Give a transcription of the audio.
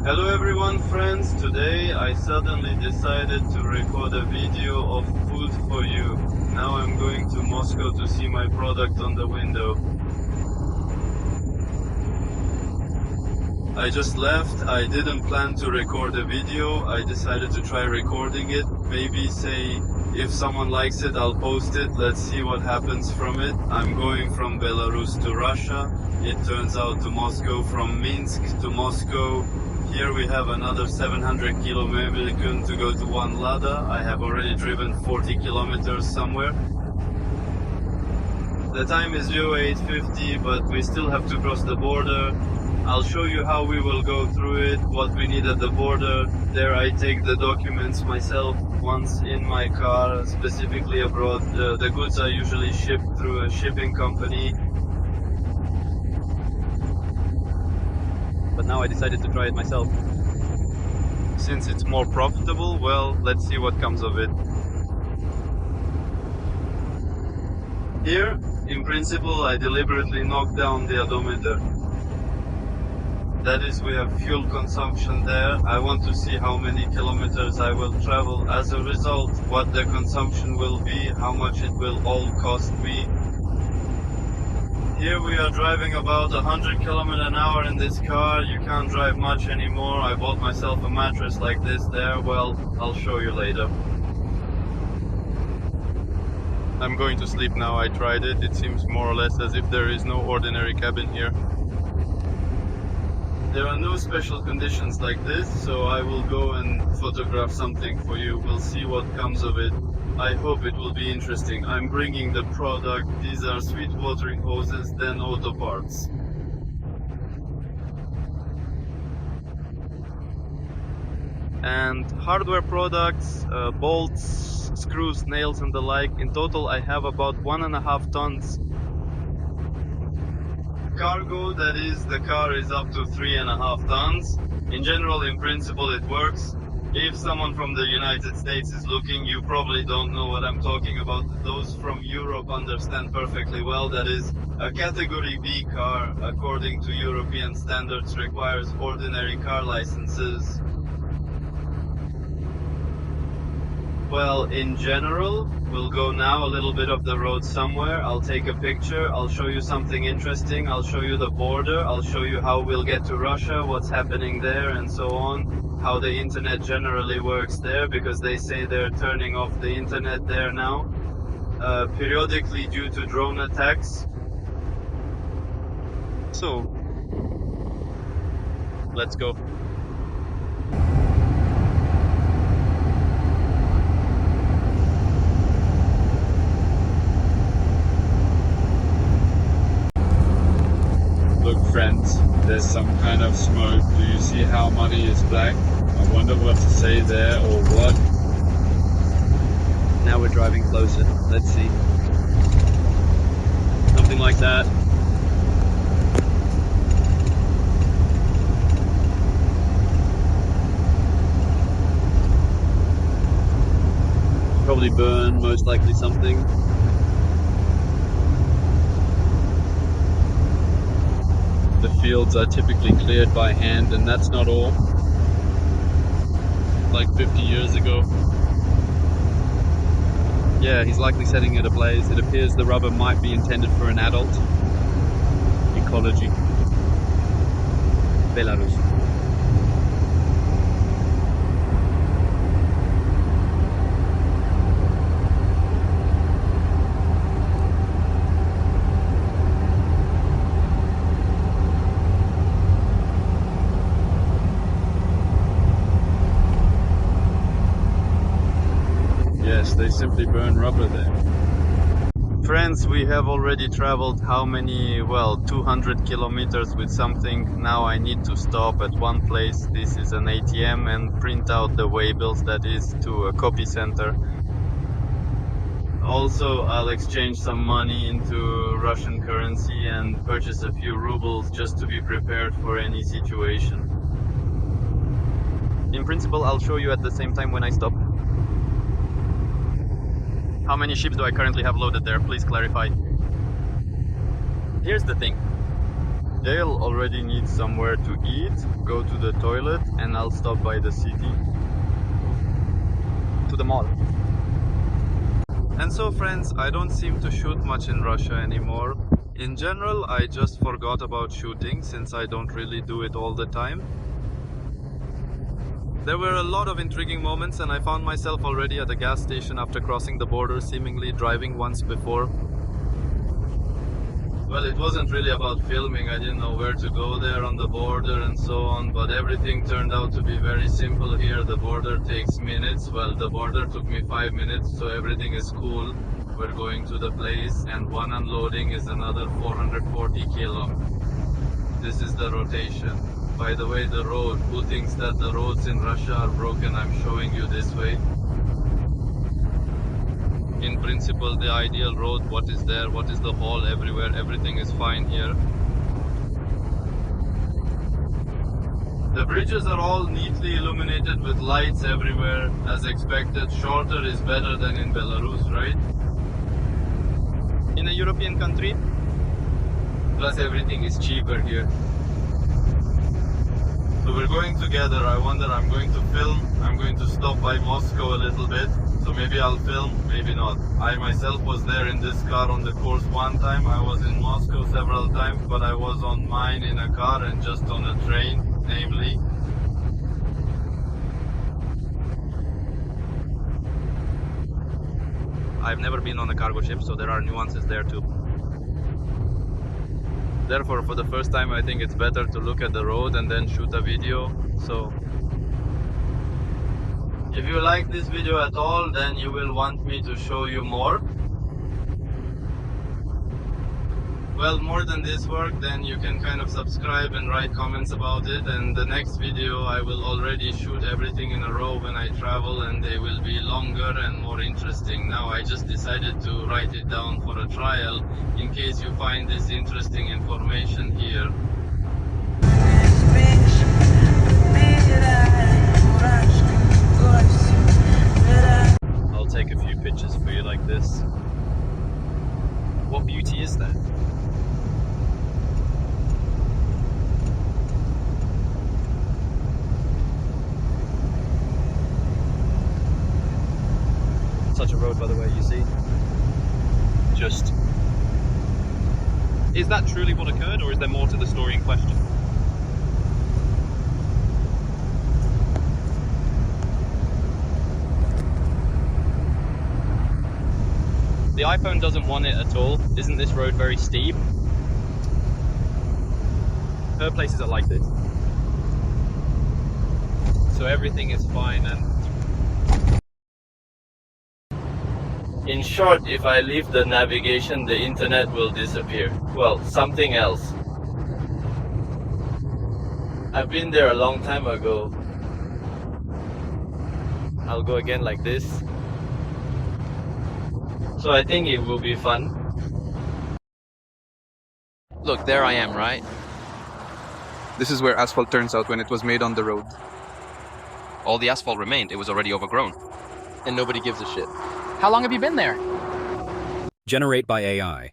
Hello everyone friends, today I suddenly decided to record a video of food for you. Now I'm going to Moscow to see my product on the window. I just left, I didn't plan to record a video, I decided to try recording it. Maybe say if someone likes it I'll post it, let's see what happens from it. I'm going from Belarus to Russia, it turns out to Moscow, from Minsk to Moscow. Here we have another 700 kilometers to go to One Lada. I have already driven 40 kilometers somewhere. The time is 0850, but we still have to cross the border. I'll show you how we will go through it, what we need at the border. There I take the documents myself once in my car, specifically abroad. The goods are usually shipped through a shipping company. But now I decided to try it myself. Since it's more profitable, well, let's see what comes of it. Here, in principle, I deliberately knocked down the odometer. That is, we have fuel consumption there. I want to see how many kilometers I will travel. As a result, what the consumption will be, how much it will all cost me. Here we are driving about 100 km an hour in this car. You can't drive much anymore. I bought myself a mattress like this there. Well, I'll show you later. I'm going to sleep now. I tried it. It seems more or less as if there is no ordinary cabin here. There are no special conditions like this, so I will go and photograph something for you. We'll see what comes of it. I hope it will be interesting. I'm bringing the product. These are sweet watering hoses, then auto parts. And hardware products, bolts, screws, nails and the like. In total I have about 1.5 tons. Cargo, that is, the car is up to 3.5 tons. In general, in principle, it works. If someone from the United States is looking, you probably don't know what I'm talking about. Those from Europe understand perfectly well. That is, a category B car, according to European standards, requires ordinary car licenses. Well, in general, we'll go now a little bit of the road somewhere. I'll take a picture, I'll show you something interesting, I'll show you the border, I'll show you how we'll get to Russia, what's happening there and so on, how the internet generally works there, because they say they're turning off the internet there now, periodically due to drone attacks. So, let's go. Look friends, there's some kind of smoke. Do you see how muddy is black? I wonder what to say there or what. Now we're driving closer. Let's see. Something like that. Probably burn, most likely something. The fields are typically cleared by hand, and that's not all. Like 50 years ago. Yeah, he's likely setting it ablaze. It appears the rubber might be intended for an adult. Ecology. Belarus. Yes, they simply burn rubber there. Friends, we have already traveled how many, well, 200 kilometers with something. Now I need to stop at one place. This is an ATM, and print out the waybills, that is, to a copy center. Also, I'll exchange some money into Russian currency and purchase a few rubles just to be prepared for any situation. In principle, I'll show you at the same time when I stop. How many ships do I currently have loaded there? Please clarify. Here's the thing. Gail already needs somewhere to eat, go to the toilet, and I'll stop by the city. To the mall. And so friends, I don't seem to shoot much in Russia anymore. In general, I just forgot about shooting since I don't really do it all the time. There were a lot of intriguing moments and I found myself already at a gas station after crossing the border, seemingly driving once before. Well, it wasn't really about filming, I didn't know where to go there on the border and so on, but everything turned out to be very simple here. The border takes minutes, well, the border took me 5 minutes, so everything is cool. We're going to the place, and one unloading is another 440 kilo. This is the rotation. By the way, the road, who thinks that the roads in Russia are broken? I'm showing you this way. In principle, the ideal road, what is there, what is the hall everywhere, everything is fine here. The bridges are all neatly illuminated with lights everywhere, as expected. Shorter is better than in Belarus, right? In a European country. Plus everything is cheaper here. So we're going together. I wonder, I'm going to film, I'm going to stop by Moscow a little bit. So maybe I'll film, maybe not. I myself was there in this car on the course one time. I was in Moscow several times, but I was on mine in a car and just on a train, namely. I've never been on a cargo ship, so there are nuances there too. Therefore, for the first time, I think it's better to look at the road and then shoot a video. So, if you like this video at all, then you will want me to show you more. Well, more than this work, then you can kind of subscribe and write comments about it. And the next video, I will already shoot everything in a row when I travel, and they will be longer and more interesting. Now, I just decided to write it down for a trial in case you find this interesting information here. I'll take a few pictures for you like this. What beauty is there? Such a road, by the way, you see. Just... Is that truly what occurred, or is there more to the story in question? The iPhone doesn't want it at all. Isn't this road very steep? Her places are like this. So everything is fine and... In short, if I leave the navigation, the internet will disappear. Well, something else. I've been there a long time ago. I'll go again like this. So I think it will be fun. Look, there I am, right? This is where asphalt turns out when it was made on the road. All the asphalt remained, it was already overgrown. And nobody gives a shit. How long have you been there? Generate by AI.